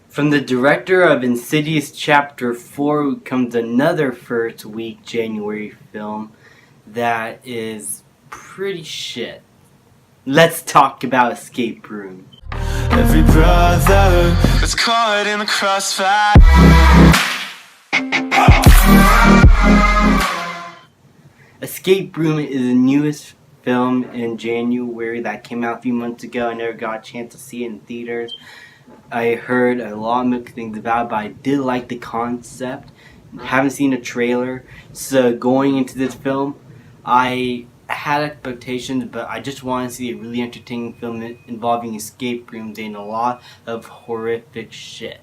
From the director of Insidious Chapter 4 comes another first week January film that is pretty shit. Let's talk about Escape Room. Every brother was caught in the crossfire. Escape Room is the newest film in January that came out a few months ago. I never got a chance to see it in theaters. I heard a lot of mixed things about it, but I did like the concept. Haven't seen a trailer, so going into this film, I had expectations, but I just wanted to see a really entertaining film involving escape rooms and a lot of horrific shit.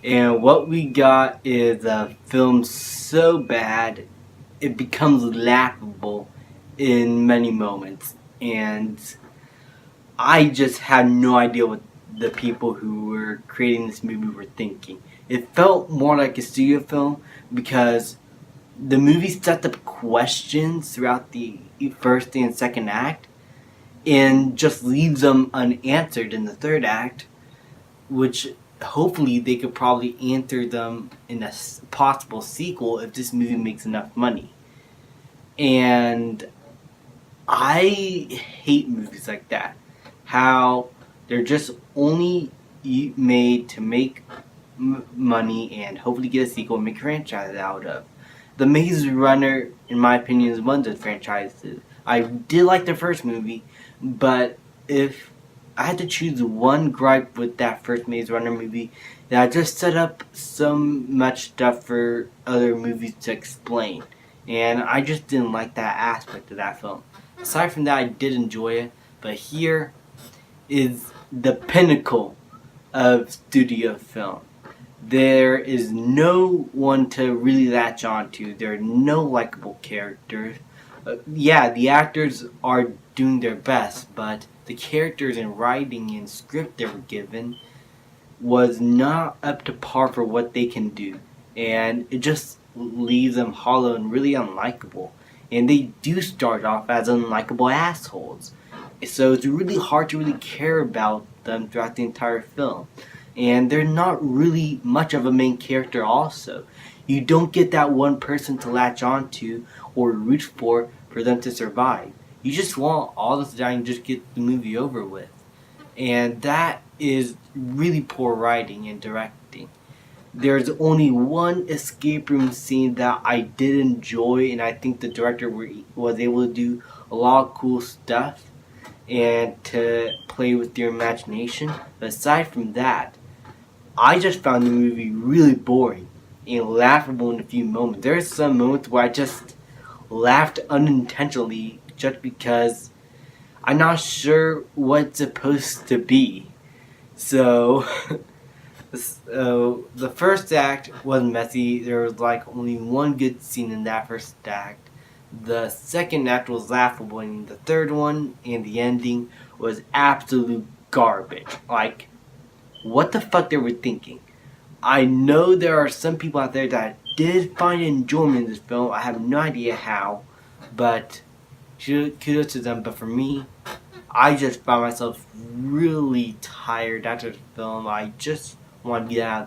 And what we got is a film so bad, it becomes laughable in many moments. And I just had no idea what the people who were creating this movie were thinking. It felt more like a studio film because the movie set up questions throughout the first and second act and just leaves them unanswered in the third act, which hopefully they could probably answer them in a possible sequel if this movie makes enough money. And I hate movies like that. How they're just only made to make money and hopefully get a sequel and make a franchise out of. The Maze Runner, in my opinion, is one of those franchises. I did like the first movie, but if I had to choose one gripe with that first Maze Runner movie, that I just set up so much stuff for other movies to explain. And I just didn't like that aspect of that film. Aside from that, I did enjoy it, but here is the pinnacle of studio film. There is no one to really latch on to. There are no likable characters. Yeah, the actors are doing their best, but the characters and writing and script they were given was not up to par for what they can do. And it just leaves them hollow and really unlikable. And they do start off as unlikable assholes. So it's really hard to really care about them throughout the entire film. And they're not really much of a main character also. You don't get that one person to latch on to or root for them to survive. You just want all this to die and just get the movie over with. And that is really poor writing and directing. There's only one escape room scene that I did enjoy, and I think the director was able to do a lot of cool stuff and to play with your imagination. But aside from that, I just found the movie really boring and laughable in a few moments. There are some moments where I just laughed unintentionally just because I'm not sure what it's supposed to be. So, the first act was messy. There was like only one good scene in that first act. The second act was laughable, and the third one and the ending was absolute garbage. Like, what the fuck they were thinking. I know there are some people out there that did find enjoyment in this film. I have no idea how, but kudos to them. But for me, I just found myself really tired after the film. I just want to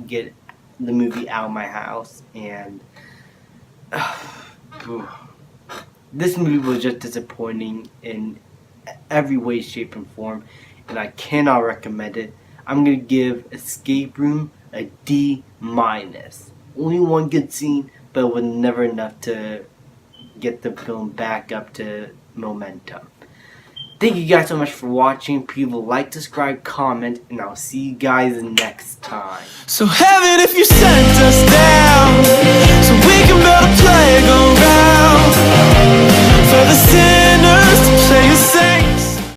get the movie out of my house, and this movie was just disappointing in every way, shape, and form, and I cannot recommend it. I'm going to give Escape Room a D-. Only one good scene, but it was never enough to get the film back up to momentum. Thank you guys so much for watching. Please like, subscribe, comment, and I'll see you guys next time. So heaven, if you sent us down